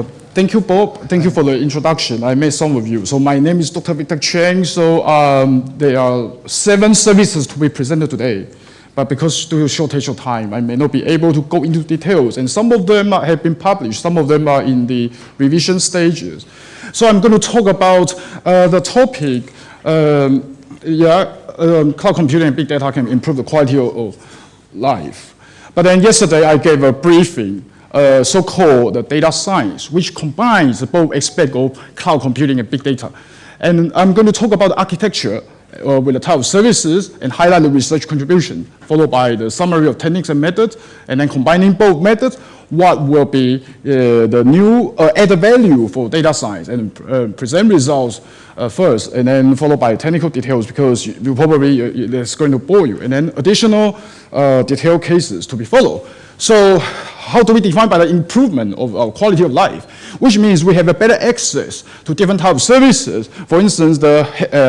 Thank you, Bob. Thank you for the introduction. I met some of you. So my name is Dr. Prof Chang. So there are 7 services to be presented today. But because due to shortage of time, I may not be able to go into details. And some of them have been published. Some of them are in the revision stages. So I'm going to talk about the topic, cloud computing and big data can improve the quality of life. But then yesterday I gave a briefing, so-called data science, which combines both aspects of cloud computing and big data. And I'm going to talk about architecture with the type of services and highlight the research contribution, followed by the summary of techniques and methods, and then combining both methods, what will be the new added value for data science, and present results first, and then followed by technical details, because you probably, it's going to bore you, and then additional detailed cases to be followed. So how do we define by the improvement of our quality of life? Which means we have a better access to different types of services. For instance, the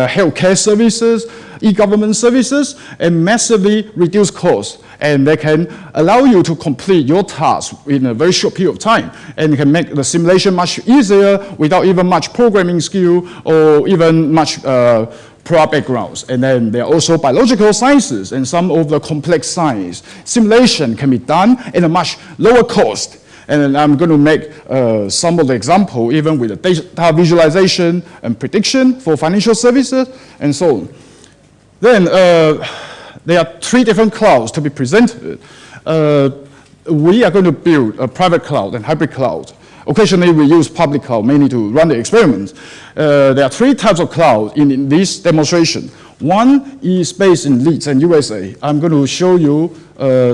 healthcare services, e-government services, and massively reduce costs. And they can allow you to complete your task in a very short period of time, and can make the simulation much easier without even much programming skill or even much prior backgrounds. And then there are also biological sciences and some of the complex science. Simulation can be done at a much lower cost. And then I'm going to make some of the example, even with the data visualization and prediction for financial services and so on. Then there are 3 different clouds to be presented. We are going to build a private cloud and hybrid cloud. Occasionally, we use public cloud mainly to run the experiments. There are 3 types of cloud in this demonstration. One is based in Leeds and USA. I'm going to show you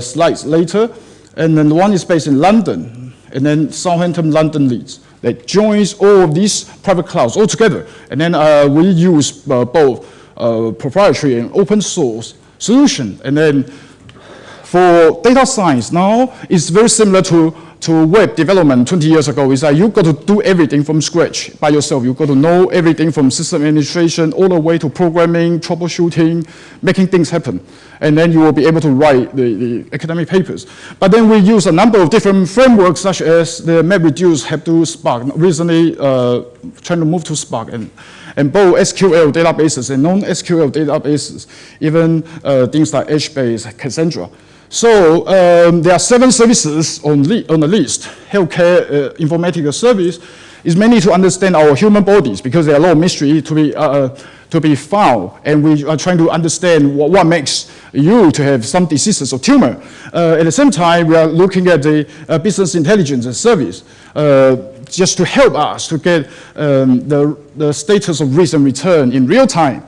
slides later. And then one is based in London, and then Southampton, London, Leeds. That joins all of these private clouds all together. And then we use both proprietary and open source solution. And then for data science now, it's very similar to web development 20 years ago. Is that you've got to do everything from scratch by yourself. You've got to know everything from system administration all the way to programming, troubleshooting, making things happen. And then you will be able to write the academic papers. But then we use a number of different frameworks, such as the MapReduce, Hadoop, Spark. Recently trying to move to Spark, and both SQL databases and non-SQL databases, even things like HBase, Cassandra. So there are 7 services on the list. Healthcare informatics service is mainly to understand our human bodies, because there are a lot of mystery to be found, and we are trying to understand what makes you to have some diseases or tumor. At the same time, we are looking at the business intelligence service, just to help us to get the status of risk and return in real time.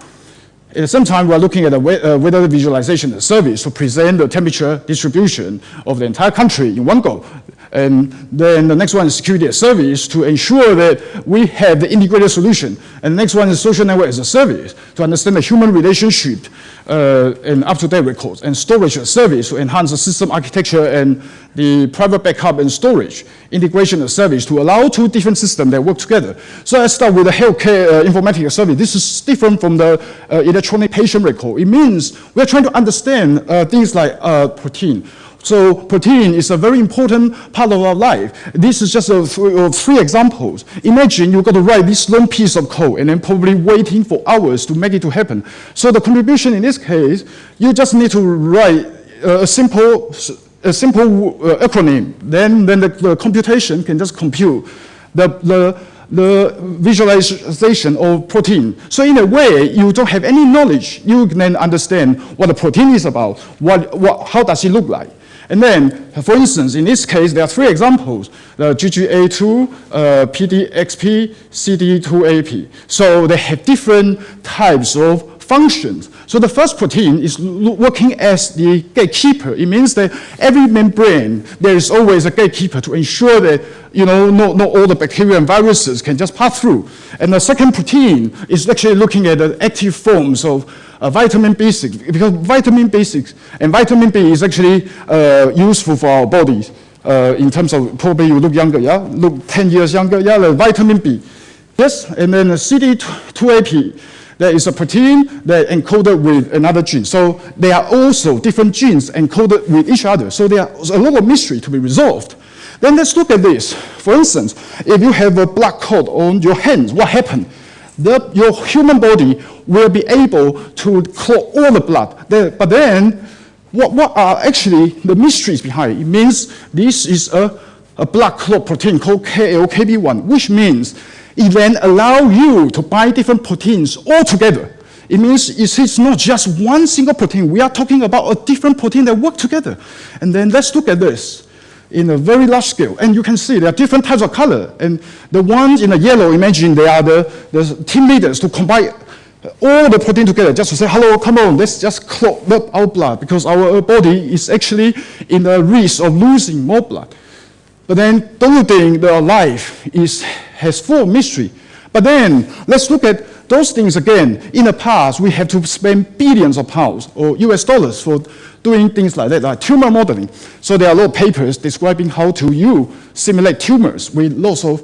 At the same time, we are looking at a weather visualization service to present the temperature distribution of the entire country in one go. And then the next one is security as a service to ensure that we have the integrated solution. And the next one is social network as a service to understand the human relationship and up-to-date records. And storage as a service to enhance the system architecture and the private backup and storage. Integration as a service to allow 2 different systems that work together. So let's start with the healthcare informatics service. This is different from the electronic patient record. It means we're trying to understand things like protein. So protein is a very important part of our life. This is just 3 examples. Imagine you've got to write this long piece of code and then probably waiting for hours to make it to happen. So the contribution in this case, you just need to write a simple acronym. Then the computation can just compute the visualization of protein. So in a way, you don't have any knowledge. You can then understand what the protein is about, how does it look like. And then, for instance, in this case, there are 3 examples, the GGA2, PDXP, CD2AP. So they have different types of functions. So the first protein is working as the gatekeeper. It means that every membrane, there is always a gatekeeper to ensure that not all the bacteria and viruses can just pass through. And the second protein is actually looking at the active forms of vitamin B6, because vitamin B6 and vitamin B is actually useful for our bodies in terms of, probably you look younger, yeah? Look 10 years younger, yeah, the vitamin B. Yes, and then the CD2AP, there is a protein that encoded with another gene. So there are also different genes encoded with each other. So there are a lot of mystery to be resolved. Then let's look at this. For instance, if you have a blood clot on your hands, what happened? Your human body will be able to clot all the blood. But then, what are actually the mysteries behind it? It means this is a blood clot protein called KLKB1, which means it then allows you to bind different proteins all together. It means it's not just one single protein. We are talking about a different protein that work together. And then let's look at this in a very large scale. And you can see there are different types of color. And the ones in the yellow, imagine they are the team leaders to combine all the protein together just to say, hello, come on, let's just clot our blood, because our body is actually in the risk of losing more blood. But then don't you think that our life has full of mystery? But then let's look at those things again. In the past, we have to spend billions of pounds or US dollars for doing things like that, like tumor modeling. So there are a lot of papers describing how to simulate tumors with lots of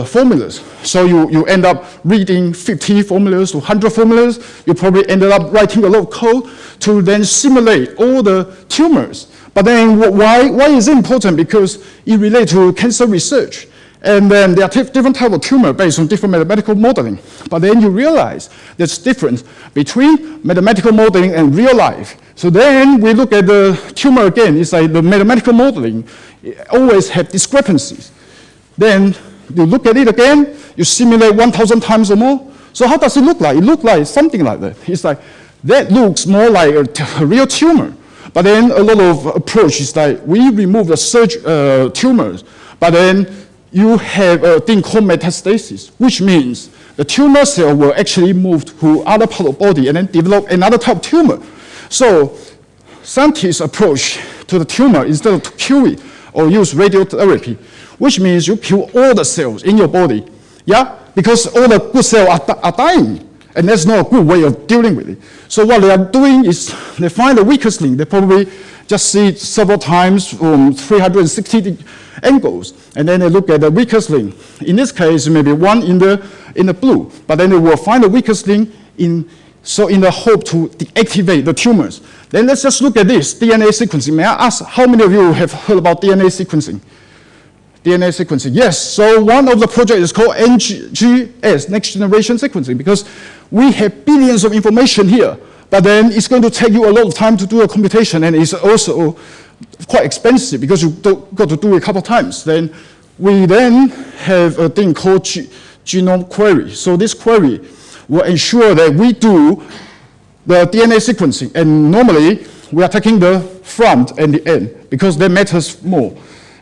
formulas. So you end up reading 50 formulas to 100 formulas. You probably ended up writing a lot of code to then simulate all the tumors. But then why is it important? Because it relates to cancer research. And then there are different types of tumor based on different mathematical modeling. But then you realize there's difference between mathematical modeling and real life. So then we look at the tumor again. It's like the mathematical modeling always have discrepancies. Then you look at it again, you simulate 1,000 times or more. So how does it look like? It looks like something like that. It's like, that looks more like a real tumor. But then a lot of approach is like, we remove the tumors, but then you have a thing called metastasis, which means the tumor cell will actually move to other part of the body and then develop another type of tumor. So scientists' approach to the tumor, instead of to kill it or use radiotherapy, which means you kill all the cells in your body, yeah? Because all the good cells are dying, and that's not a good way of dealing with it. So what they are doing is they find the weakest link. They probably just see it several times from 360 angles, and then they look at the weakest link. In this case, maybe one in the blue, but then they will find the weakest link in the hope to deactivate the tumors. Then let's just look at this, DNA sequencing. May I ask, how many of you have heard about DNA sequencing? DNA sequencing, yes. So one of the projects is called NGS, Next Generation Sequencing, because we have billions of information here, but then it's going to take you a lot of time to do a computation, and it's also quite expensive because you got to do it a couple of times. Then we then have a thing called genome query. So this query will ensure that we do the DNA sequencing, and normally we are taking the front and the end because that matters more.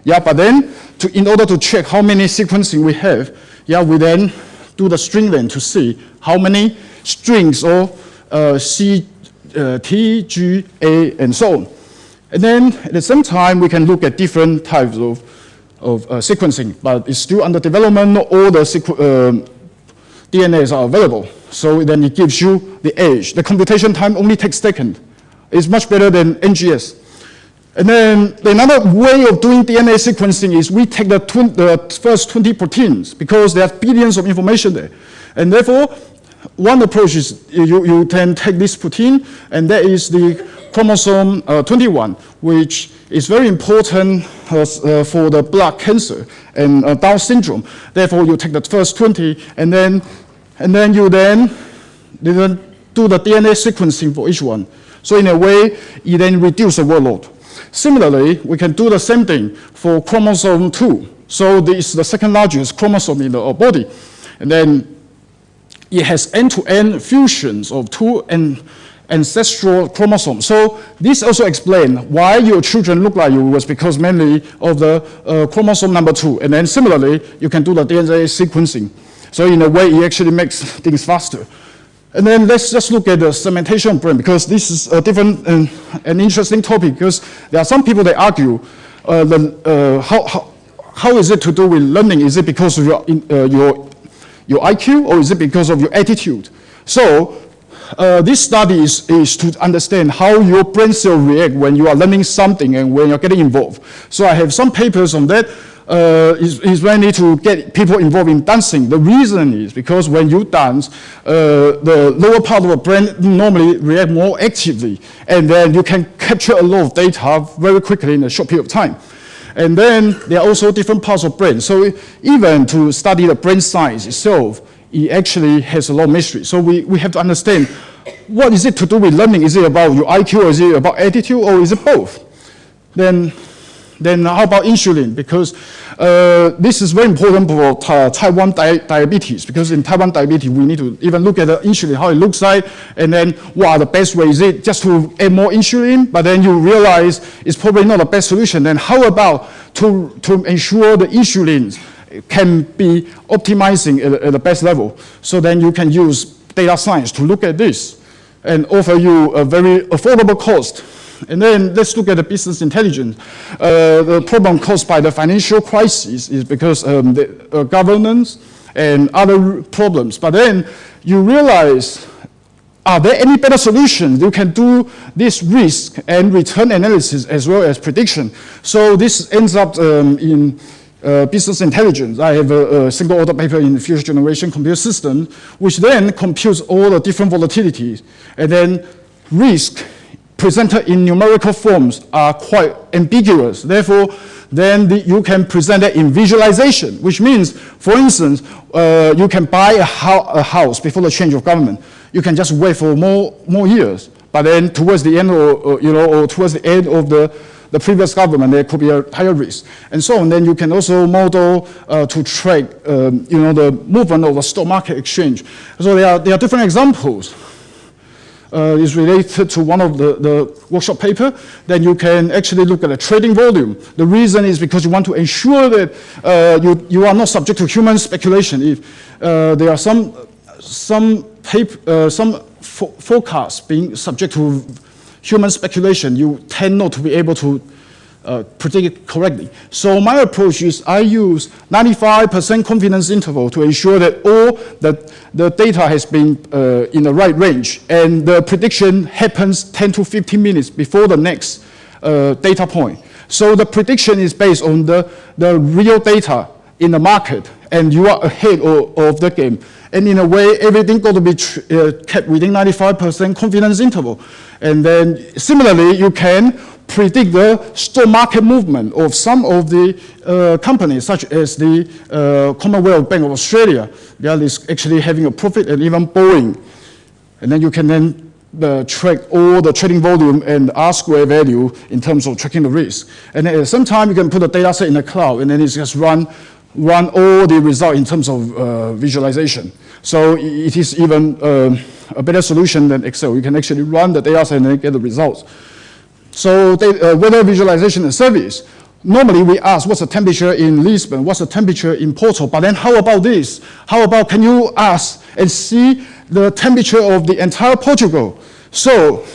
Yeah, but then in order to check how many sequencing we have, yeah, we then do the string length to see how many strings or C, T, G, A, and so on. And then at the same time, we can look at different types of sequencing, but it's still under development. Not all the DNAs are available. So then it gives you the age. The computation time only takes seconds. It's much better than NGS. And then another way of doing DNA sequencing is we take the first 20 proteins because there are billions of information there. And therefore, one approach is you can take this protein, and that is the chromosome 21, which is very important for the blood cancer and Down syndrome. Therefore, you take the first 20, and then you then do the DNA sequencing for each one. So in a way, you then reduce the workload. Similarly, we can do the same thing for chromosome 2. So this is the second largest chromosome in the body. And then it has end-to-end fusions of two ancestral chromosomes. So this also explains why your children look like you was because mainly of the chromosome number 2. And then similarly, you can do the DNA sequencing. So in a way, it actually makes things faster. And then let's just look at the segmentation of brain, because this is a different and interesting topic, because there are some people that argue how is it to do with learning? Is it because of your IQ, or is it because of your attitude? So this study is to understand how your brain cells react when you are learning something and when you're getting involved. So I have some papers on that. Is mainly to get people involved in dancing. The reason is because when you dance, the lower part of the brain normally react more actively, and then you can capture a lot of data very quickly in a short period of time. And then there are also different parts of brain. So even to study the brain science itself, it actually has a lot of mystery. So we have to understand, what is it to do with learning? Is it about your IQ, or is it about attitude, or is it both? Then how about insulin? Because this is very important for type 1 diabetes, because in type 1 diabetes, we need to even look at the insulin, how it looks like, and then what are the best ways? Is it just to add more insulin, but then you realize it's probably not the best solution? Then how about to ensure the insulin can be optimizing at the best level? So then you can use data science to look at this and offer you a very affordable cost. And then let's look at the business intelligence. The problem caused by the financial crisis is because the governance and other problems. But then you realize, are there any better solutions? You can do this risk and return analysis as well as prediction. So this ends up in business intelligence. I have a single author paper in future generation computer systems, which then computes all the different volatilities. And then risk presented in numerical forms are quite ambiguous. Therefore, then you can present it in visualization, which means, for instance, you can buy a house before the change of government. You can just wait for more years. But then towards the end, or towards the end of the previous government, there could be a higher risk, and so on. Then you can also model to track, the movement of the stock market exchange. So there are different examples. Is related to one of the workshop paper. Then you can actually look at the trading volume. The reason is because you want to ensure that you are not subject to human speculation. If there are some forecasts being subject to human speculation, you tend not to be able to predict it correctly. So my approach is I use 95% confidence interval to ensure that all the data has been in the right range, and the prediction happens 10 to 15 minutes before the next data point. So the prediction is based on the real data in the market, and you are ahead of the game. And in a way, everything got to be kept within 95% confidence interval. And then similarly, you can predict the stock market movement of some of the companies, such as the Commonwealth Bank of Australia. That is actually having a profit, and even Boeing. And then you can then track all the trading volume and R-square value in terms of tracking the risk. And then at the same time, you can put a data set in the cloud, and then it's just run all the result in terms of visualization. So it is even a better solution than Excel. You can actually run the data set and then get the results. So weather visualization and service. Normally we ask what's the temperature in Lisbon, what's the temperature in Porto, but then how about this? How about can you ask and see the temperature of the entire Portugal? So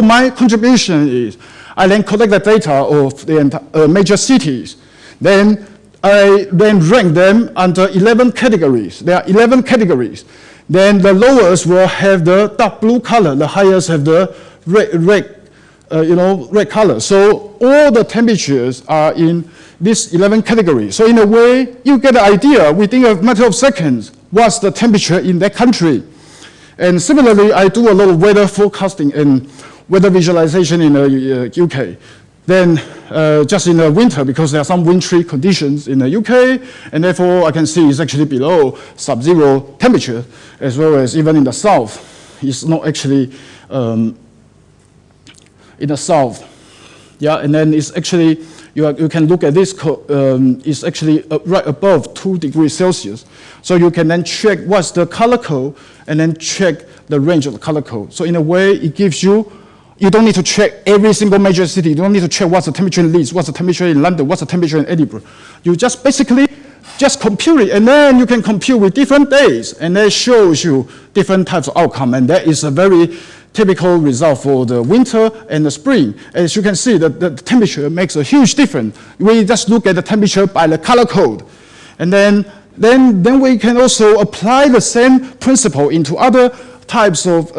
my contribution is I then collect the data of the major cities. Then I rank them under 11 categories. There are 11 categories. Then the lowest will have the dark blue color, the highest have the red color. So all the temperatures are in this 11 categories. So in a way, you get an idea within a matter of seconds what's the temperature in that country. And similarly, I do a lot of weather forecasting and weather visualization in the UK. Then just in the winter, because there are some wintry conditions in the UK, and therefore I can see it's actually below sub-zero temperature, as well as even in the south. It's not actually in the south. Yeah, and then it's actually, you can look at this, it's actually right above 2 degrees Celsius. So you can then check what's the color code, and then check the range of the color code. So in a way, it gives you don't need to check every single major city. You don't need to check what's the temperature in Leeds, what's the temperature in London, what's the temperature in Edinburgh. You just basically just compute it, and then you can compute with different days, and that shows you different types of outcome, and that is a very typical result for the winter and the spring. As you can see, the temperature makes a huge difference. We just look at the temperature by the color code, and then we can also apply the same principle into other types of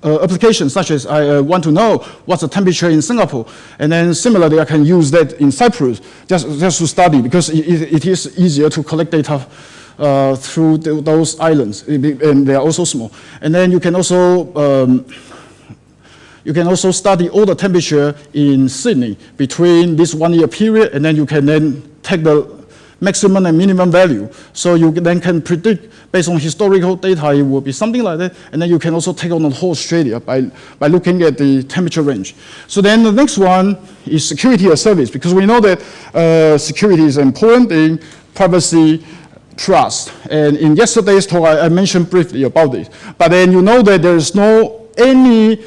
applications, such as I want to know what's the temperature in Singapore, and then similarly I can use that in Cyprus just to study, because it is easier to collect data through those islands, and they are also small. And then you can also You can also study all the temperature in Sydney between this 1 year period, and then you can then take the maximum and minimum value. So you then can predict based on historical data, it will be something like that. And then you can also take on the whole Australia by looking at the temperature range. So then the next one is security as service, because we know that security is an important thing, privacy, trust. And in yesterday's talk, I mentioned briefly about this. But then you know that there is no any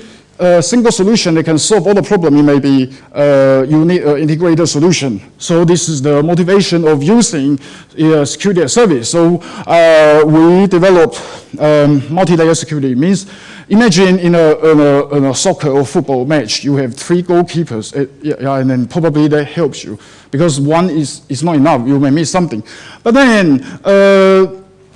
single solution that can solve all the problems. It may be you need an integrated solution. So this is the motivation of using security as service. So we developed multi-layer security. It means imagine in a soccer or football match, you have 3 goalkeepers, and then probably that helps you because one is not enough. You may miss something. But then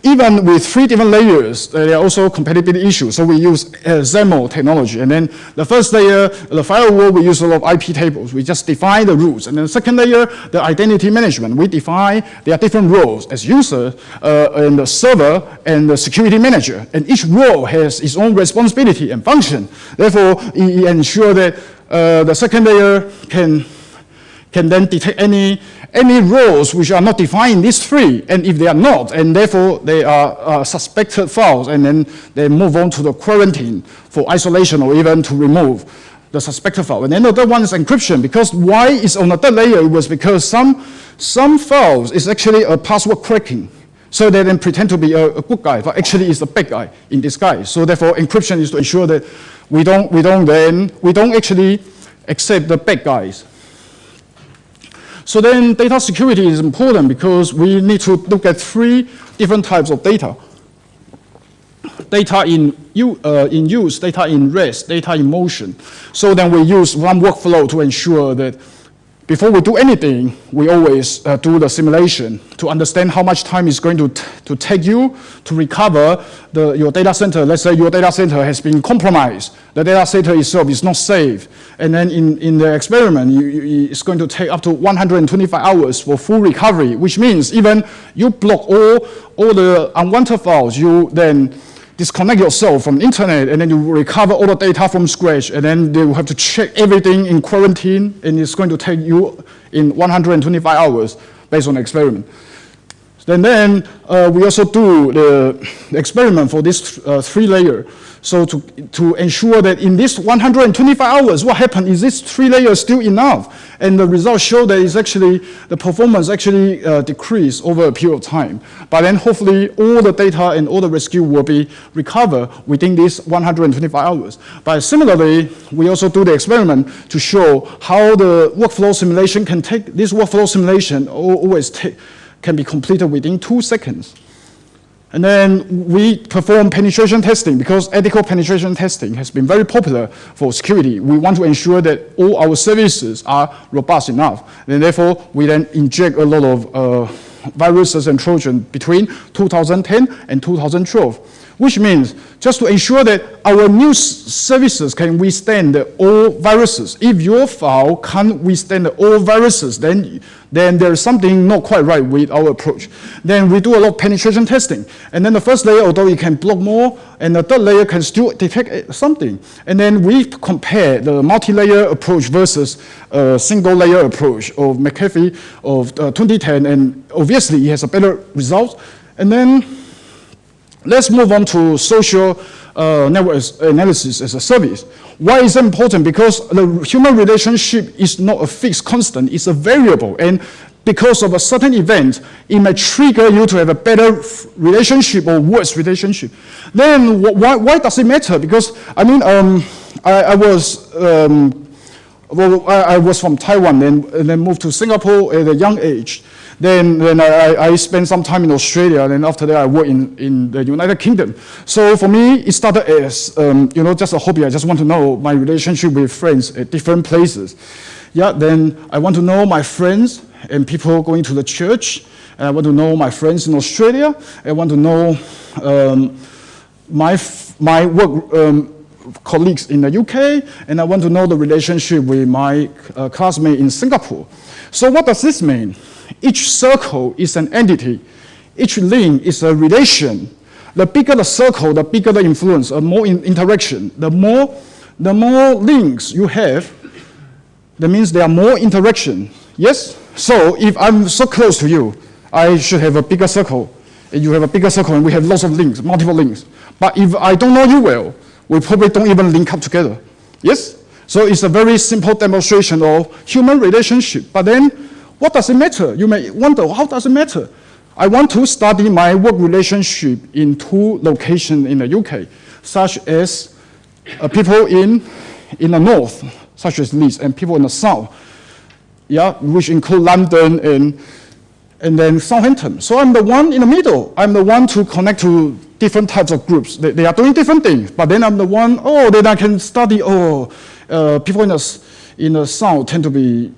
even with 3 different layers, there are also compatibility issues. So we use XAML technology. And then the first layer, the firewall, we use a lot of IP tables. We just define the rules. And then the second layer, the identity management. We define there are different roles as user and the server and the security manager. And each role has its own responsibility and function. Therefore, it ensures that the second layer can then detect any roles which are not defined in these 3, and if they are not, and therefore they are suspected files, and then they move on to the quarantine for isolation or even to remove the suspected file. And then the third one is encryption, because why is on the third layer? It was because some files is actually a password cracking. So they then pretend to be a good guy, but actually is a bad guy in disguise. So therefore encryption is to ensure that we don't actually accept the bad guys. So then data security is important because we need to look at 3 different types of data. Data in use, data in rest, data in motion. So then we use one workflow to ensure that before we do anything, we always do the simulation to understand how much time it's going to take you to recover your data center. Let's say your data center has been compromised. The data center itself is not safe. And then in the experiment, it's going to take up to 125 hours for full recovery, which means even you block all the unwanted files, you then disconnect yourself from the internet, and then you recover all the data from scratch, and then they will have to check everything in quarantine, and it's going to take you in 125 hours based on the experiment. And then we also do the experiment for this 3 layer. So to ensure that in this 125 hours, what happened is this 3 layers still enough? And the results show that it's actually, the performance actually decreased over a period of time. But then hopefully all the data and all the rescue will be recovered within these 125 hours. But similarly, we also do the experiment to show how the workflow simulation can take, this workflow simulation can be completed within 2 seconds. And then we perform penetration testing because ethical penetration testing has been very popular for security. We want to ensure that all our services are robust enough. And therefore, we then inject a lot of viruses and Trojans between 2010 and 2012, which means just to ensure that our new services can withstand all viruses. If your file can't withstand all viruses, then there's something not quite right with our approach. Then we do a lot of penetration testing. And then the first layer, although it can block more, and the third layer can still detect something. And then we compare the multi-layer approach versus a single-layer approach of McAfee of 2010, and obviously it has a better result. And then let's move on to social network analysis as a service. Why is it important? Because the human relationship is not a fixed constant, it's a variable. And because of a certain event, it may trigger you to have a better relationship or worse relationship. Then why does it matter? Because, I mean, I was from Taiwan and then moved to Singapore at a young age. Then I spent some time in Australia, and then after that I worked in the United Kingdom. So for me, it started as just a hobby. I just want to know my relationship with friends at different places. Yeah, then I want to know my friends and people going to the church. And I want to know my friends in Australia. I want to know my work colleagues in the UK, and I want to know the relationship with my classmate in Singapore. So what does this mean? Each circle is an entity. Each link is a relation. The bigger the circle, the bigger the influence, the more interaction, the more the more links you have, that means there are more interaction. Yes? So if I'm so close to you, I should have a bigger circle. And you have a bigger circle, and we have lots of links, multiple links. But if I don't know you well, we probably don't even link up together. Yes? So it's a very simple demonstration of human relationship. But then, what does it matter? You may wonder, how does it matter? I want to study my work relationship in 2 locations in the UK, such as people in the north, such as Leeds, and people in the south, yeah, which include London and then Southampton. So I'm the one in the middle. I'm the one to connect to different types of groups. They are doing different things, but then I'm the one, then I can study, people in the south tend to be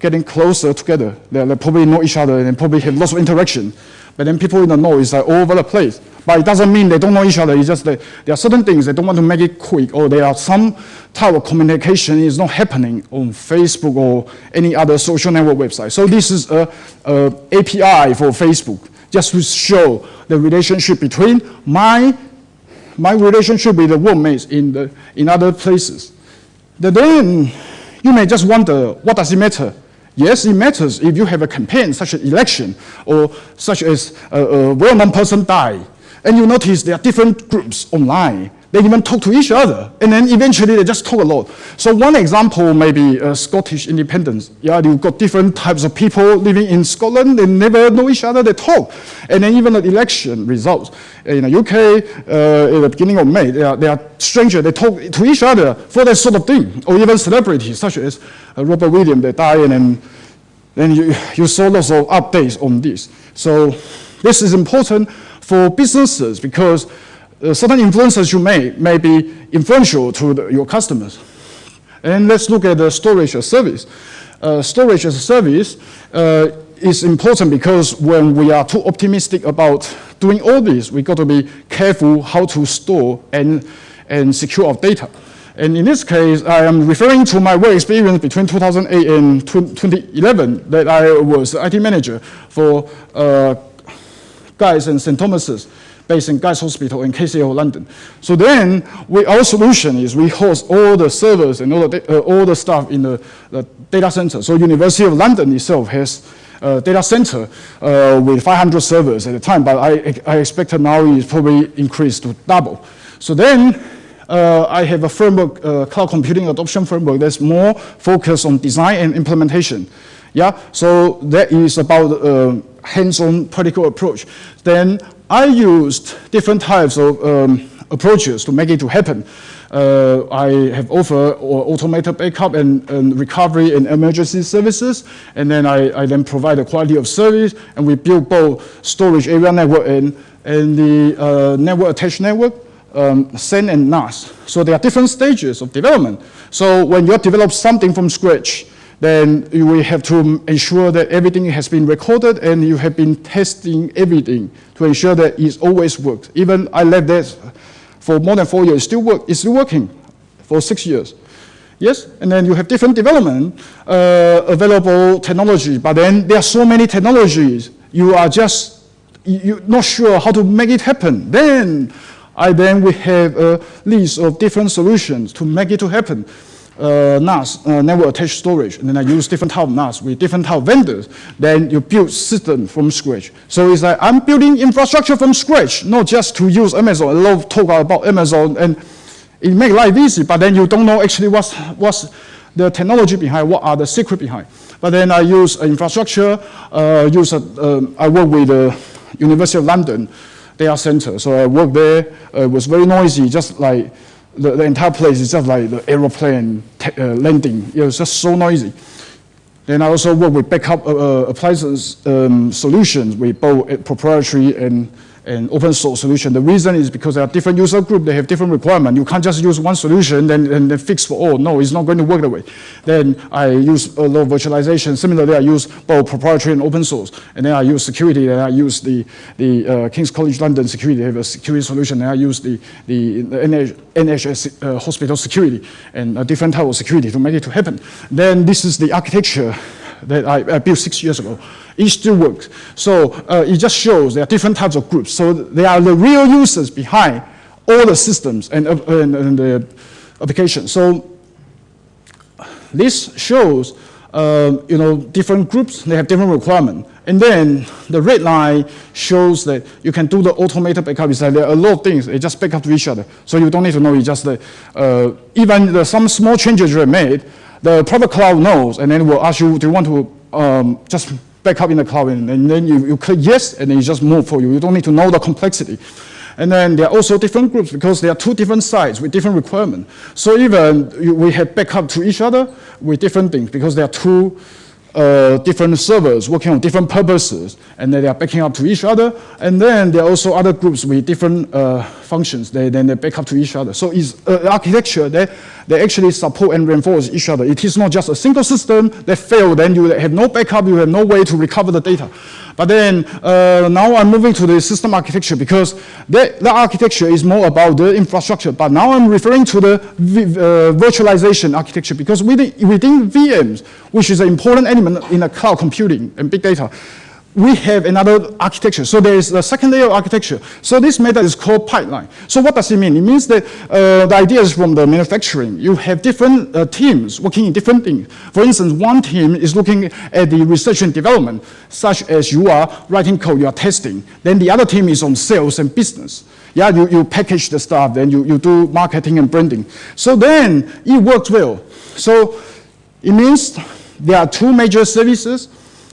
getting closer together. They probably know each other and probably have lots of interaction. But then people in the north is like all over the place. But it doesn't mean they don't know each other. It's just that there are certain things they don't want to make it quick, or there are some type of communication is not happening on Facebook or any other social network website. So this is a API for Facebook, just to show the relationship between my relationship with the workmates in other places. Then you may just wonder, what does it matter? Yes, it matters if you have a campaign such as election, or such as a well-known person died, and you notice there are different groups online. They even talk to each other, and then eventually they just talk a lot. So one example may be Scottish independence. Yeah, you've got different types of people living in Scotland. They never know each other. They talk, and then even the election results in the UK at the beginning of May, they are strangers. They talk to each other for that sort of thing, or even celebrities such as Robert Williams. They die, and then you saw lots of updates on this. So this is important for businesses because certain influencers you may be influential to your customers. And let's look at the storage as a service. Storage as a service is important because when we are too optimistic about doing all this, we got to be careful how to store and secure our data. And in this case, I am referring to my work experience between 2008 and 2011 that I was IT manager for Guy's and St. Thomas's, based in Guy's Hospital in KCL, London. So then, our solution is we host all the servers and all the stuff in the data center. So University of London itself has a data center with 500 servers at the time, but I expect now it's probably increased to double. So then, I have a framework, cloud computing adoption framework that's more focused on design and implementation. Yeah, so that is about hands-on practical approach. Then I used different types of approaches to make it to happen. I have offered automated backup and recovery and emergency services, and then I then provide the quality of service, and we build both storage area network and the network attached network, SAN and NAS. So there are different stages of development. So when you develop something from scratch, then you will have to ensure that everything has been recorded and you have been testing everything to ensure that it always works. Even I left that for more than 4 years, it's still working for 6 years. Yes, and then you have different development, available technology, but then there are so many technologies, you're not sure how to make it happen. Then we have a list of different solutions to make it to happen. NAS, network attached storage, and then I use different type of NAS with different type of vendors. Then you build system from scratch. So it's like I'm building infrastructure from scratch, not just to use Amazon. I love talk about Amazon, and it makes life easy, but then you don't know actually what's the technology behind, what are the secret behind. But then I use infrastructure, I work with the University of London data center. So I worked there, it was very noisy, just like the entire place is just like the aeroplane landing. It was just so noisy. Then I also work with backup appliances solutions with both proprietary and open source solution. The reason is because there are different user groups, they have different requirements. You can't just use one solution and then fix for all. No, it's not going to work that way. Then I use a lot of virtualization. Similarly, I use both proprietary and open source. And then I use security, and I use the King's College London security. They have a security solution, and I use the NHS hospital security and a different type of security to make it to happen. Then this is the architecture that I built 6 years ago. It still works. So it just shows there are different types of groups. So they are the real users behind all the systems and the application. So this shows, different groups, they have different requirements. And then the red line shows that you can do the automated backup. It's like there are a lot of things, they just back up to each other. So you don't need to know, it's just even some small changes you have made, the private cloud knows, and then will ask you, do you want to just back up in the cloud? And then you click yes, and then it just move for you. You don't need to know the complexity. And then there are also different groups because there are two different sites with different requirements. So even we have backup to each other with different things because there are two different servers working on different purposes, and then they are backing up to each other. And then there are also other groups with different functions. Then they back up to each other. So it's architecture that they actually support and reinforce each other. It is not just a single system that failed, then you have no backup, you have no way to recover the data. But then now I'm moving to the system architecture because the architecture is more about the infrastructure. But now I'm referring to the virtualization architecture because within VMs, which is an important element in the cloud computing and big data, we have another architecture. So there is a second layer of architecture. So this method is called pipeline. So what does it mean? It means that the idea is from the manufacturing. You have different teams working in different things. For instance, one team is looking at the research and development, such as you are writing code, you are testing. Then the other team is on sales and business. Yeah, you package the stuff, then you do marketing and branding. So then it works well. So it means there are two major services.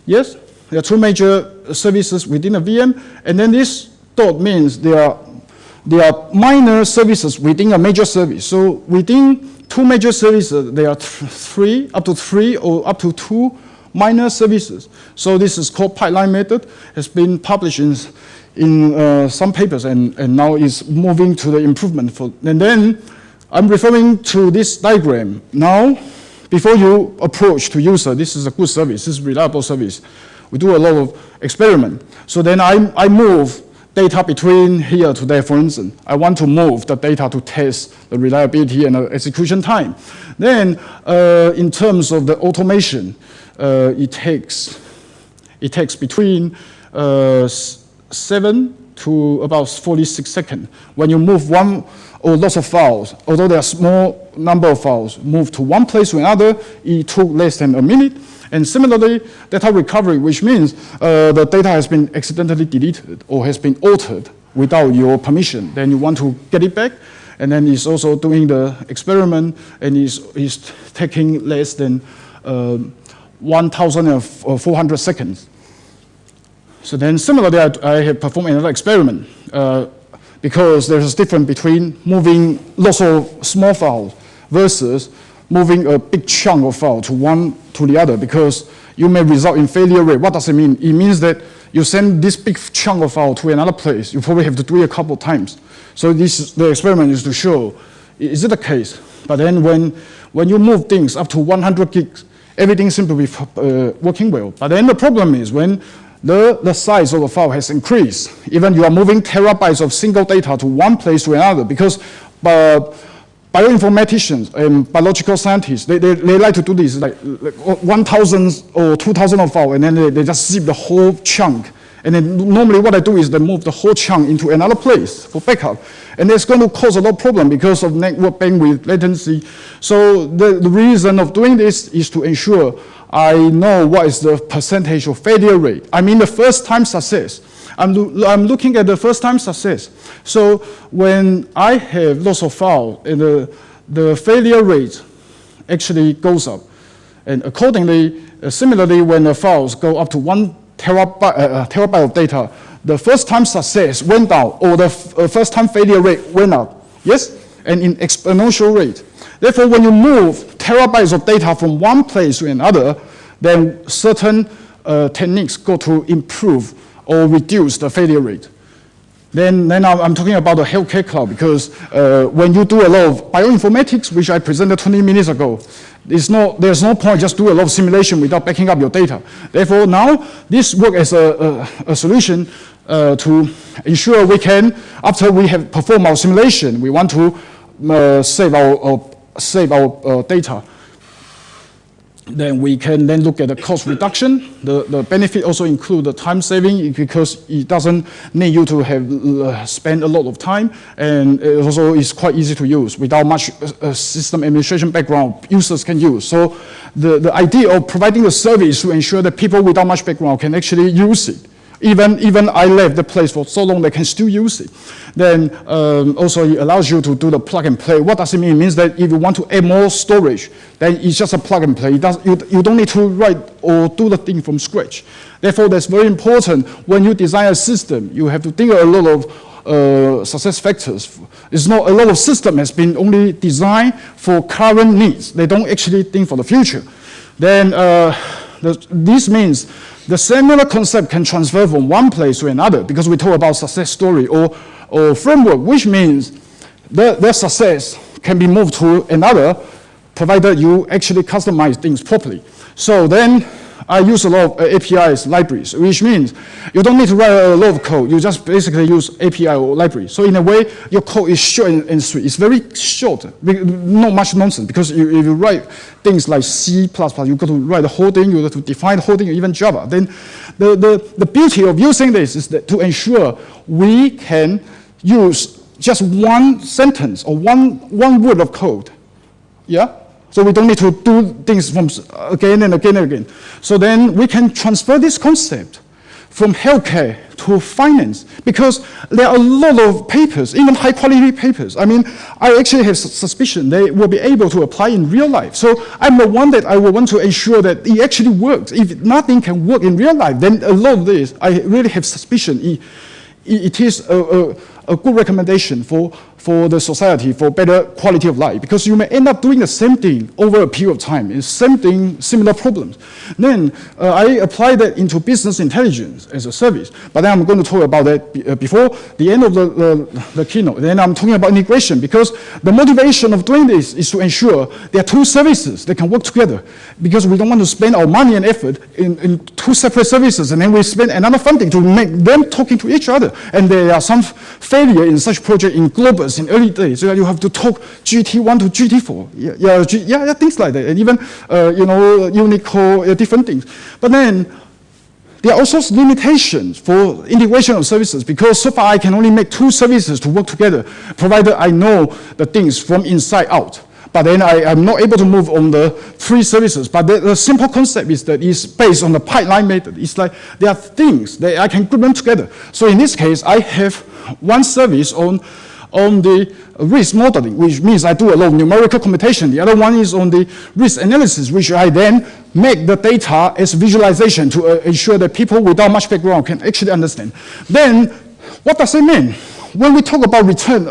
Yes? There are two major services within a VM, and then this dot means there are minor services within a major service. So within two major services, there are up to three or up to two minor services. So this is called pipeline method. It's been published in some papers, and now is moving to the improvement. And then I'm referring to this diagram. Now, before you approach to user, this is a good service, this is reliable service. We do a lot of experiment. So then I move data between here to there, for instance. I want to move the data to test the reliability and the execution time. Then in terms of the automation, it takes between 7 to about 46 seconds. When you move one or lots of files, although there are small number of files, move to one place to another, it took less than a minute. And similarly, data recovery, which means the data has been accidentally deleted or has been altered without your permission. Then you want to get it back, and then it's also doing the experiment, and is taking less than 1,400 seconds. So then similarly, I have performed another experiment because there's a difference between moving lots of small files versus moving a big chunk of file to one to the other, because you may result in failure rate. What does it mean? It means that you send this big chunk of file to another place. You probably have to do it a couple of times. So the experiment is to show, is it the case? But then when you move things up to 100 gigs, everything seems to be working well. But then the problem is when the size of the file has increased, even you are moving terabytes of single data to one place to another, because bioinformaticians and biological scientists, they like to do this, like 1,000 or 2,000 of files, and then they just zip the whole chunk. And then normally what I do is they move the whole chunk into another place for backup. And that's going to cause a lot of problem because of network bandwidth, latency. So the reason of doing this is to ensure I know what is the percentage of failure rate. I mean the first time success. I'm looking at the first time success. So when I have lots of files, and the failure rate actually goes up. And accordingly, similarly, when the files go up to 1 terabyte of data, the first time success went down, or the first time failure rate went up. Yes? And in exponential rate. Therefore, when you move terabytes of data from one place to another, then certain techniques go to improve or reduce the failure rate. Then I'm talking about the healthcare cloud, because when you do a lot of bioinformatics, which I presented 20 minutes ago, there's no point just do a lot of simulation without backing up your data. Therefore, now this works as a solution to ensure we can, after we have performed our simulation, we want to save our data. Then we can then look at the cost reduction. The benefit also include the time saving because it doesn't need you to have spend a lot of time, and it also is quite easy to use without much system administration background users can use. So the idea of providing a service to ensure that people without much background can actually use it. Even I left the place for so long, they can still use it. Then also it allows you to do the plug and play. What does it mean? It means that if you want to add more storage, then it's just a plug and play. You don't need to write or do the thing from scratch. Therefore, that's very important. When you design a system, you have to think a lot of success factors. It's not a lot of system has been only designed for current needs. They don't actually think for the future. Then this means the similar concept can transfer from one place to another because we talk about success story or framework, which means the success can be moved to another provided you actually customize things properly. So then I use a lot of APIs, libraries, which means you don't need to write a lot of code. You just basically use API or library. So in a way, your code is short and sweet. It's very short, not much nonsense. Because if you write things like C++, you got to write the whole thing, you got to define the whole thing, or even Java. Then the beauty of using this is that to ensure we can use just one sentence or one word of code. Yeah? So we don't need to do things from again and again and again. So then we can transfer this concept from healthcare to finance because there are a lot of papers, even high quality papers. I mean, I actually have suspicion they will be able to apply in real life. So I'm the one that I will want to ensure that it actually works. If nothing can work in real life, then a lot of this, I really have suspicion it is a good recommendation for the society for better quality of life because you may end up doing the same thing over a period of time, it's same thing, similar problems. Then I apply that into business intelligence as a service, but then I'm going to talk about that before the end of the keynote. Then I'm talking about integration because the motivation of doing this is to ensure there are two services that can work together because we don't want to spend our money and effort in two separate services and then we spend another funding to make them talking to each other. And there are some failure in such project in Globus in early days, so you have to talk GT1 to GT4, things like that, and even Unicode, different things. But then there are also limitations for integration of services because so far I can only make two services to work together, provided I know the things from inside out. But then I'm not able to move on the three services. But the simple concept is that it's based on the pipeline method. It's like there are things that I can group them together. So in this case, I have one service on the risk modeling, which means I do a lot of numerical computation. The other one is on the risk analysis, which I then make the data as visualization to ensure that people without much background can actually understand. Then, what does it mean? When we talk about return,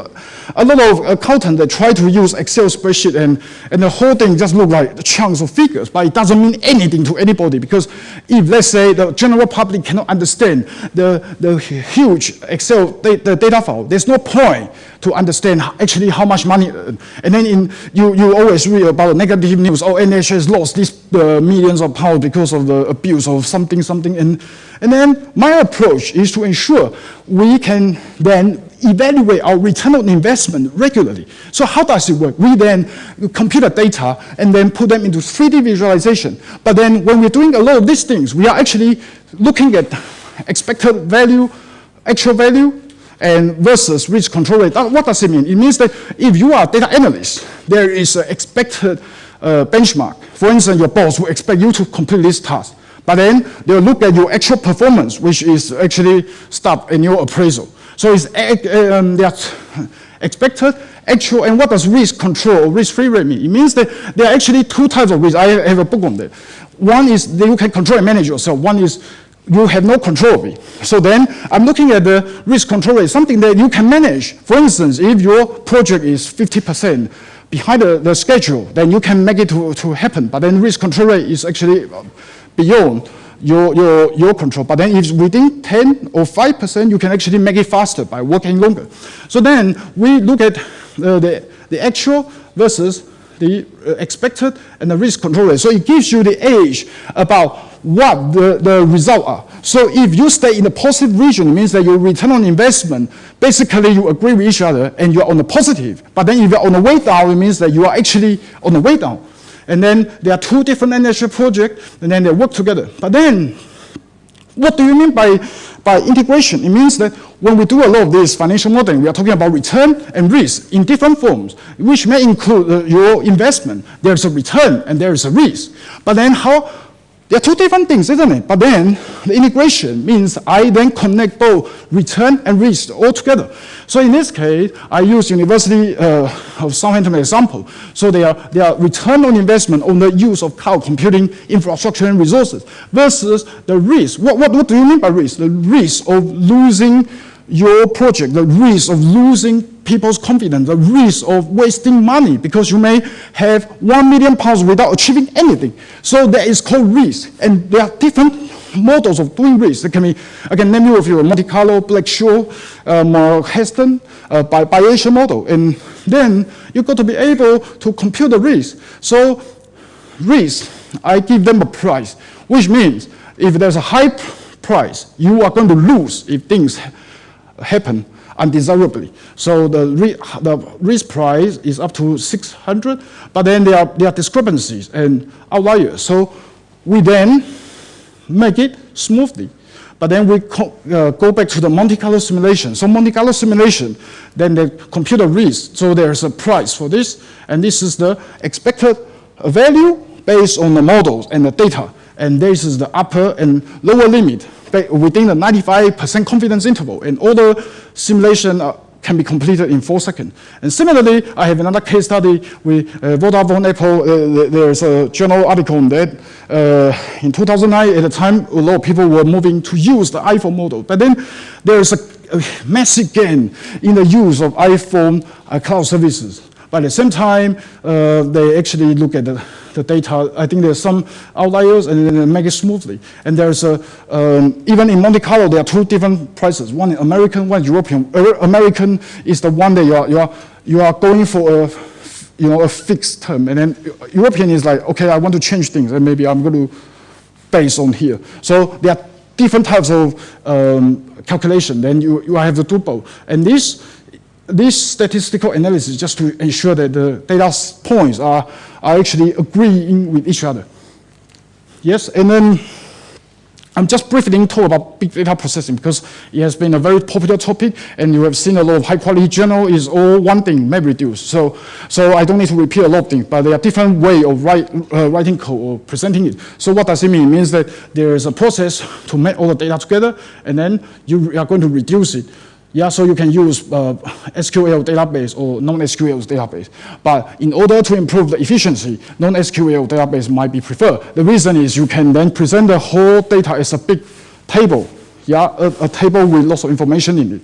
a lot of accountants that try to use Excel spreadsheet and the whole thing just look like chunks of figures, but it doesn't mean anything to anybody because if, let's say, the general public cannot understand the huge Excel data file, there's no point to understand actually how much money, and then you always read about the negative news, oh, NHS lost these millions of pounds because of the abuse of something, and then my approach is to ensure we can then evaluate our return on investment regularly. So how does it work? We then compute the data and then put them into 3D visualization. But then when we're doing a lot of these things, we are actually looking at expected value, actual value, and versus risk control rate. What does it mean? It means that if you are a data analyst, there is an expected benchmark. For instance, your boss will expect you to complete this task. But then they'll look at your actual performance, which is actually stuff in your appraisal. So it's expected, actual, and what does risk control or risk-free rate mean? It means that there are actually two types of risk. I have a book on that. One is that you can control and manage yourself. One is you have no control of it. So then I'm looking at the risk control rate, something that you can manage. For instance, if your project is 50% behind the schedule, then you can make it to happen. But then risk control rate is actually beyond your control. But then if it's within 10 or 5%, you can actually make it faster by working longer. So then we look at the actual versus the expected and the risk control rate. So it gives you the age about what the results are. So if you stay in the positive region, it means that your return on investment, basically you agree with each other and you're on the positive. But then if you're on the way down, it means that you are actually on the way down. And then there are two different NHS projects, and then they work together. But then, what do you mean by integration? It means that when we do a lot of this financial modeling, we are talking about return and risk in different forms, which may include your investment. There's a return and there is a risk. But then there are two different things, isn't it? But then the integration means I then connect both return and risk all together. So in this case, I use University of Southampton example. So they are return on investment on the use of cloud computing infrastructure and resources versus the risk. What do you mean by risk? The risk of losing your project, the risk of losing people's confidence, the risk of wasting money because you may have £1 million without achieving anything. So that is called risk. And there are different models of doing risk. It can be, I can name you a few, Monte Carlo, Black-Scholes, Heston, Bayesian model. And then you've got to be able to compute the risk. So risk, I give them a price, which means if there's a high price, you are going to lose if things happen undesirably. So the risk price is up to 600, but then there are discrepancies and outliers. So we then make it smoothly. But then we go back to the Monte Carlo simulation. So Monte Carlo simulation, then they compute the risk. So there's a price for this, and this is the expected value based on the models and the data. And this is the upper and lower limit within the 95% confidence interval. And all the simulation can be completed in 4 seconds. And similarly, I have another case study with Vodafone, Apple. There's a journal article on that. In 2009, at the time, a lot of people were moving to use the iPhone model. But then there's a massive gain in the use of iPhone cloud services. But at the same time, they actually look at the data. I think there's some outliers, and then they make it smoothly. And there's even in Monte Carlo, there are two different prices. One is American, one is European. American is the one that you are going for a fixed term, and then European is like, okay, I want to change things, and maybe I'm going to base on here. So there are different types of calculation. Then you have to do both, and this statistical analysis just to ensure that the data points are actually agreeing with each other. Yes, and then I'm just briefly talk about big data processing because it has been a very popular topic, and you have seen a lot of high-quality journal is all one thing, MapReduce. So I don't need to repeat a lot of things, but there are different ways of writing code or presenting it. So what does it mean? It means that there is a process to map all the data together, and then you are going to reduce it. Yeah, so you can use SQL database or non-SQL database. But in order to improve the efficiency, non-SQL database might be preferred. The reason is you can then present the whole data as a big table. Yeah, a table with lots of information in it.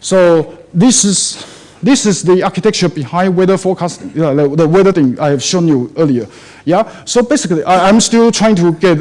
So this is the architecture behind weather forecasting, the weather thing I have shown you earlier. Yeah, so basically I'm still trying to get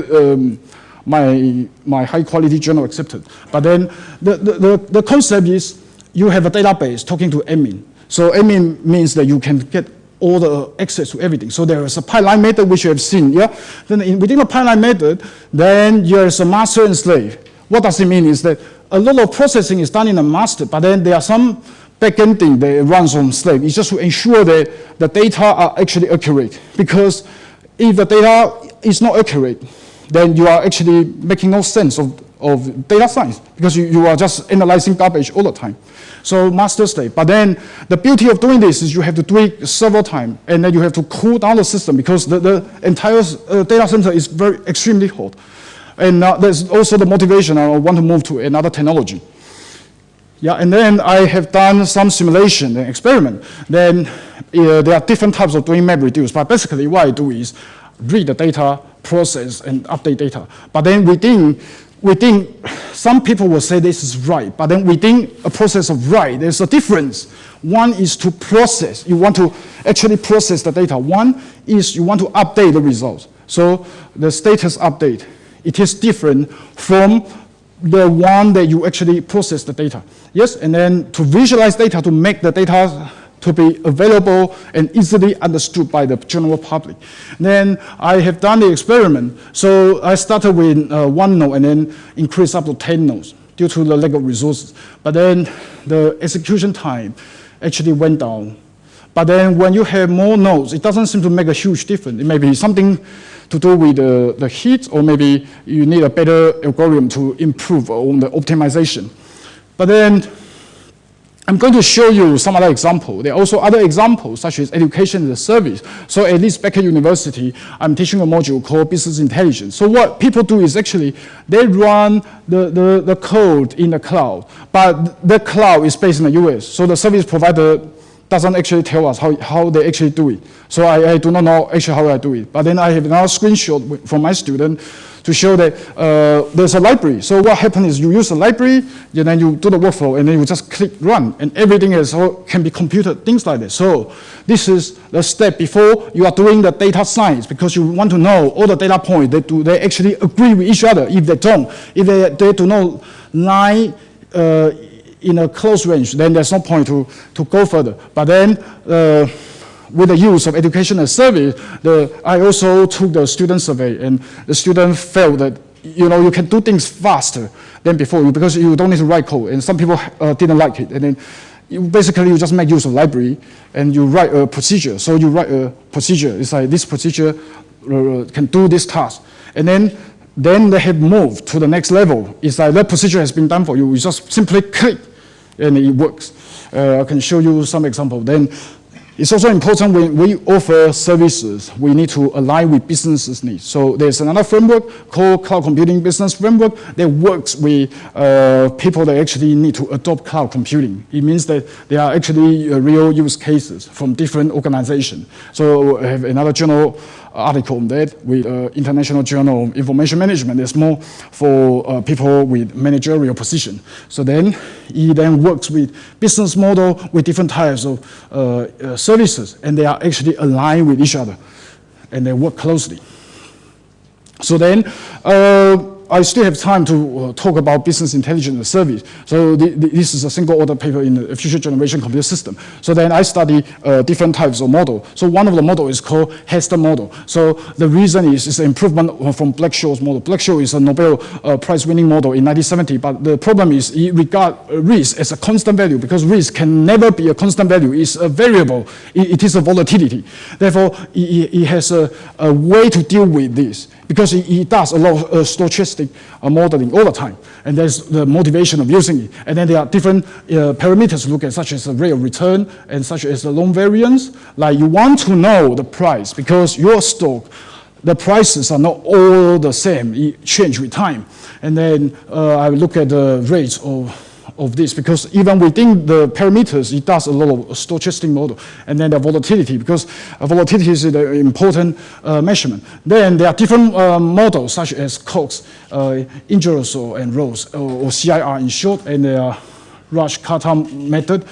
my high-quality journal accepted. But then the concept is you have a database talking to admin. So admin means that you can get all the access to everything. So there is a pipeline method which you have seen. Yeah. Then within the pipeline method, then there is a master and slave. What does it mean is that a lot of processing is done in a master, but then there are some back-end thing that runs on slave. It's just to ensure that the data are actually accurate. Because if the data is not accurate, then you are actually making no sense of data science because you are just analyzing garbage all the time. So master slave. But then the beauty of doing this is you have to do it several times, and then you have to cool down the system because the entire data center is extremely hot. And there's also the motivation I want to move to another technology. Yeah, and then I have done some simulation and experiment. Then there are different types of doing MapReduce, but basically what I do is read the data, process, and update data. But then within, some people will say this is right, but then within a process of right, there's a difference. One is to process. You want to actually process the data. One is you want to update the results. So the status update, it is different from the one that you actually process the data. Yes, and then to visualize data, to make the data to be available and easily understood by the general public. Then I have done the experiment. So I started with 1 node and then increased up to 10 nodes due to the lack of resources. But then the execution time actually went down But then when you have more nodes, it doesn't seem to make a huge difference. It may be something to do with the heat, or maybe you need a better algorithm to improve on the optimization. But then I'm going to show you some other examples. There are also other examples, such as education as a service. So at least back at university, I'm teaching a module called business intelligence. So what people do is actually, they run the code in the cloud, but the cloud is based in the US. So the service provider doesn't actually tell us how they actually do it. So I do not know actually how I do it. But then I have another screenshot from my student to show that there's a library. So what happens is you use a library, and then you do the workflow, and then you just click run, and everything else can be computed, things like that. So this is the step before you are doing the data science, because you want to know all the data points, do they actually agree with each other? If they don't, if they do not lie in a close range, then there's no point to go further. But then with the use of education as service, I also took the student survey, and the student felt that you can do things faster than before because you don't need to write code, and some people didn't like it. And then you just make use of library and you write a procedure. So you write a procedure. It's like this procedure can do this task, and then they have moved to the next level. It's like that procedure has been done for you. You just simply click, and it works. I can show you some example. Then it's also important when we offer services, we need to align with business's needs. So there's another framework called Cloud Computing Business Framework that works with people that actually need to adopt cloud computing. It means that there are actually real use cases from different organizations. So I have another journal article on that with International Journal of Information Management. There's more for people with managerial position. So then it then works with business model with different types of services, and they are actually aligned with each other, and they work closely. So then I still have time to talk about business intelligence as service. So this is a single order paper in the future generation computer system. So then I study different types of model. So one of the model is called Hester model. So the reason is it's an improvement from Black-Scholes model. Black-Scholes is a Nobel Prize winning model in 1970, but the problem is it regards risk as a constant value, because risk can never be a constant value. It's a variable. It is a volatility. Therefore, it has a way to deal with this, because it does a lot of stochastic modeling all the time, and there's the motivation of using it. And then there are different parameters to look at, such as the rate of return and such as the loan variance. Like you want to know the price, because your stock, the prices are not all the same, it change with time. And then I look at the rates of this, because even within the parameters, it does a lot of stochastic model. And then the volatility, because volatility is an important measurement. Then there are different models, such as Cox, Ingersoll, and Rose, or CIR in short, and the Raj-Kata method.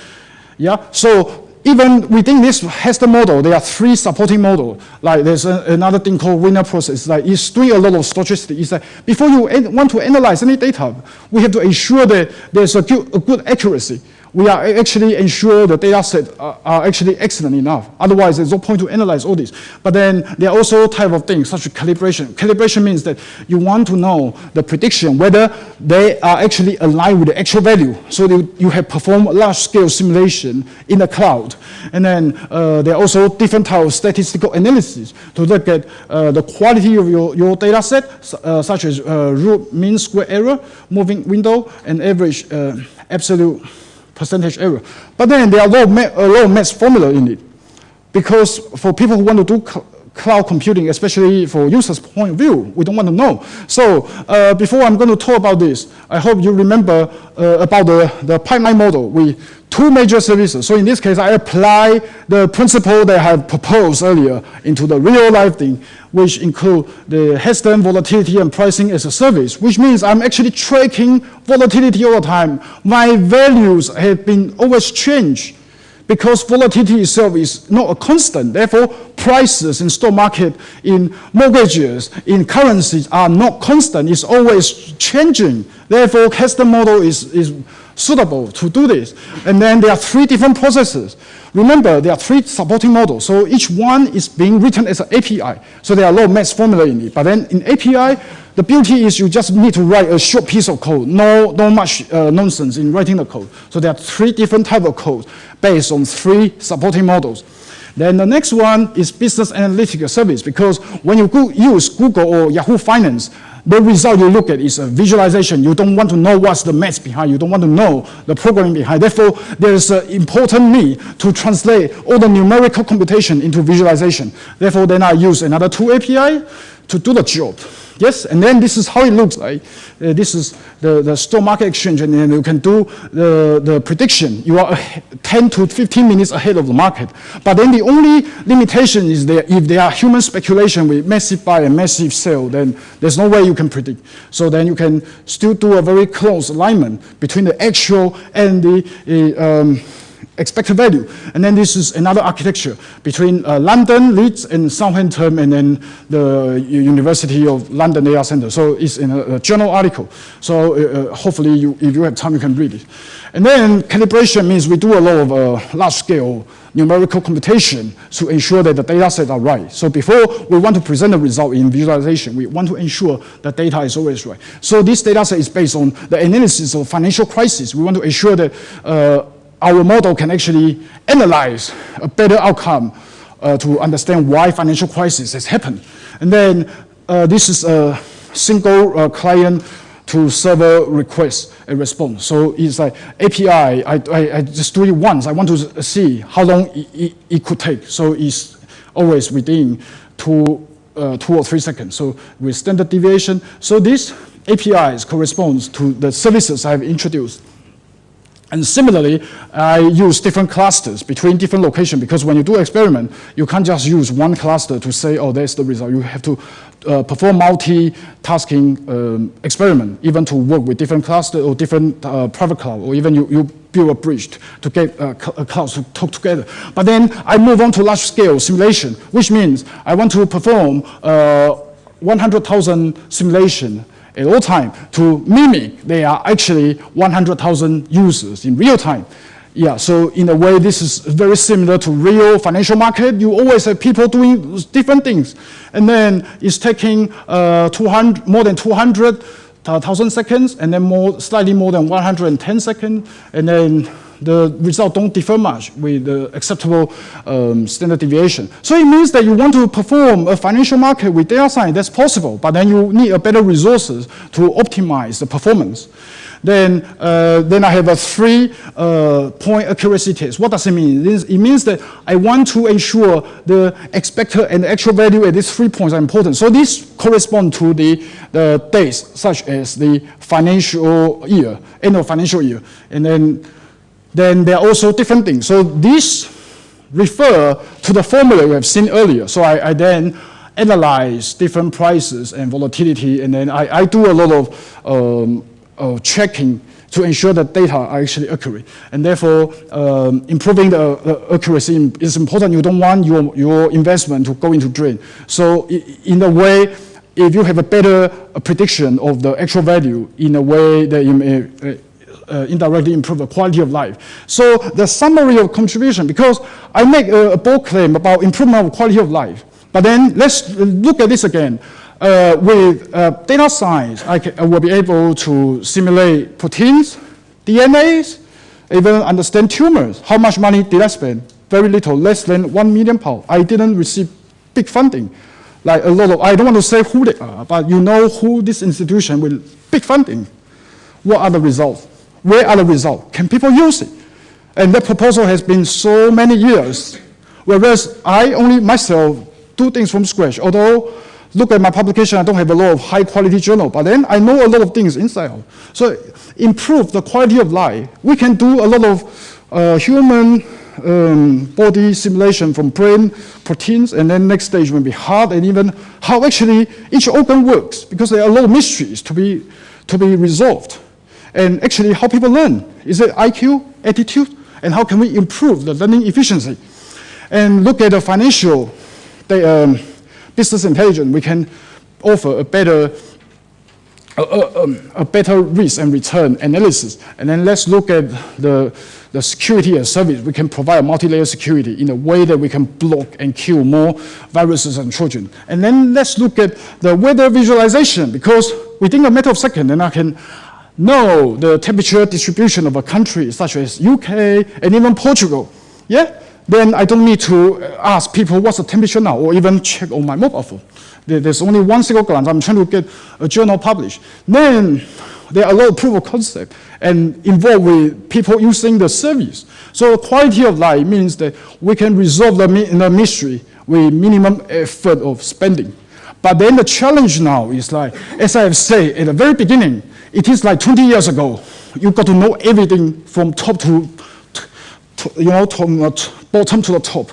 Yeah, so even within this Hester model, there are 3 supporting models. Like there's another thing called Wiener process. Like it's doing a lot of stochastic. It's like before you want to analyze any data, we have to ensure that there's a good accuracy. We are actually ensure the data set are actually excellent enough. Otherwise, there's no point to analyze all this. But then there are also type of things such as calibration. Calibration means that you want to know the prediction, whether they are actually aligned with the actual value. So you have performed large-scale simulation in the cloud. And then there are also different types of statistical analysis to look at the quality of your data set, such as root mean square error, moving window, and average absolute percentage error. But then there are a lot of math formula in it, because for people who want to do cloud computing, especially for users' point of view, we don't want to know. So before I'm going to talk about this, I hope you remember about the pipeline model with 2 major services. So in this case, I apply the principle that I have proposed earlier into the real life thing, which include the Hester volatility and pricing as a service, which means I'm actually tracking volatility all the time. My values have been always changed, because volatility itself is not a constant. Therefore, prices in stock market, in mortgages, in currencies are not constant. It's always changing. Therefore, Hester model is suitable to do this. And then there are 3 different processes. Remember, there are 3 supporting models, so each one is being written as an API. So there are a lot of math formula in it. But then in API, the beauty is you just need to write a short piece of code, no much nonsense in writing the code. So there are 3 different types of code based on 3 supporting models. Then the next one is business analytical service, because when you use Google or Yahoo Finance, the result you look at is a visualization. You don't want to know what's the math behind. You don't want to know the programming behind. Therefore, there is an important need to translate all the numerical computation into visualization. Therefore, then I use another 2 API to do the job. Yes, and then this is how it looks like. This is the stock market exchange, and then you can do the prediction. You are 10 to 15 minutes ahead of the market. But then the only limitation is that if there are human speculation with massive buy and massive sell, then there's no way you can predict. So then you can still do a very close alignment between the actual and the expected value. And then this is another architecture between London, Leeds, and Southampton, and then the University of London Data Center. So it's in a journal article. So hopefully, if you have time, you can read it. And then calibration means we do a lot of large-scale numerical computation to ensure that the data sets are right. So before we want to present the result in visualization, we want to ensure the data is always right. So this data set is based on the analysis of financial crisis. We want to ensure that our model can actually analyze a better outcome to understand why financial crisis has happened. And then this is a single client to server request and response. So it's like API, I just do it once. I want to see how long it could take. So it's always within 2 or 3 seconds. So with standard deviation. So these APIs corresponds to the services I've introduced. And similarly, I use different clusters between different locations, because when you do experiment, you can't just use one cluster to say, oh, there's the result. You have to perform multitasking experiment, even to work with different clusters or different private cloud, or even you build a bridge to get clouds to talk together. But then I move on to large-scale simulation, which means I want to perform 100,000 simulation at all time to mimic there are actually 100,000 users in real time. Yeah, so in a way, this is very similar to real financial market. You always have people doing different things. And then it's taking more than 200,000 seconds, and then slightly more than 110 seconds, and then the result don't differ much with the acceptable standard deviation. So it means that you want to perform a financial market with data science, that's possible, but then you need a better resources to optimize the performance. Then I have a 3-point accuracy test. What does it mean? It means that I want to ensure the expected and the actual value at these 3 points are important. So these correspond to the days, such as the financial year, end of financial year. And then there are also different things. So these refer to the formula we have seen earlier. So I then analyze different prices and volatility, and then I do a lot of checking to ensure that data are actually accurate. And therefore, improving the accuracy is important. You don't want your investment to go into drain. So in a way, if you have a better prediction of the actual value, in a way that you may indirectly improve the quality of life. So the summary of contribution, because I make a bold claim about improvement of quality of life, but then let's look at this again. With data science, I will be able to simulate proteins, DNAs, even understand tumors. How much money did I spend? Very little, less than £1 million. I didn't receive big funding. Like a lot of, I don't want to say who they are, but you know who this institution with big funding. What are the results? Where are the results? Can people use it? And that proposal has been so many years, whereas I only myself do things from scratch. Although, look at my publication, I don't have a lot of high-quality journal, but then I know a lot of things inside out. So improve the quality of life. We can do a lot of human body simulation from brain, proteins, and then next stage will be heart, and even how actually each organ works, because there are a lot of mysteries to be resolved. And actually how people learn. Is it IQ, attitude, and how can we improve the learning efficiency? And look at the financial business intelligence. We can offer a better a better risk and return analysis. And then let's look at the security as service. We can provide a multi-layer security in a way that we can block and kill more viruses and Trojan. And then let's look at the weather visualization, because within a matter of seconds, then I can know the temperature distribution of a country such as UK and even Portugal. Yeah? Then I don't need to ask people what's the temperature now, or even check on my mobile phone. There's only one single glance. I'm trying to get a journal published. Then there are a lot of proof of concept and involved with people using the service. So quality of life means that we can resolve the mystery with minimum effort of spending. But then the challenge now is like, as I have said at the very beginning, it is like 20 years ago. You got to know everything from top to from the bottom to the top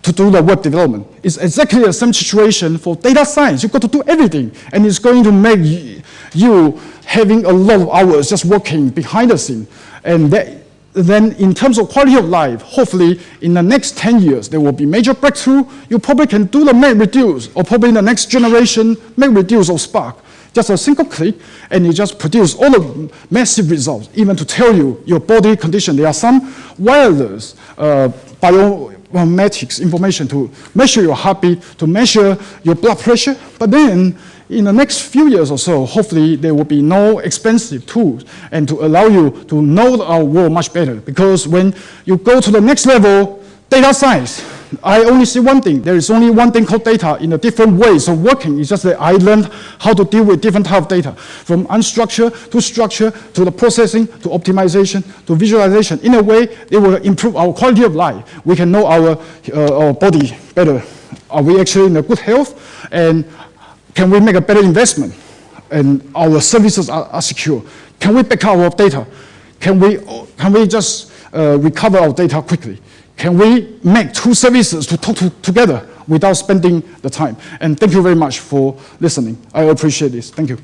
to do the web development. It's exactly the same situation for data science. You've got to do everything, and it's going to make you having a lot of hours just working behind the scene. And then in terms of quality of life, hopefully in the next 10 years, there will be major breakthrough. You probably can do the MapReduce, or probably in the next generation, MapReduce or Spark. Just a single click, and you just produce all the massive results, even to tell you your body condition. There are some wireless biomatics information to measure your heartbeat, to measure your blood pressure. But then, in the next few years or so, hopefully there will be no expensive tools and to allow you to know our world much better. Because when you go to the next level, data science, I only see one thing. There is only one thing called data in the different ways of working. It's just that I learned how to deal with different types of data, from unstructured to structured, to the processing, to optimization, to visualization. In a way, it will improve our quality of life. We can know our body better. Are we actually in a good health? And can we make a better investment? And our services are secure. Can we back up our data? Can we just recover our data quickly? Can we make two services to talk together without spending the time? And thank you very much for listening. I appreciate this. Thank you.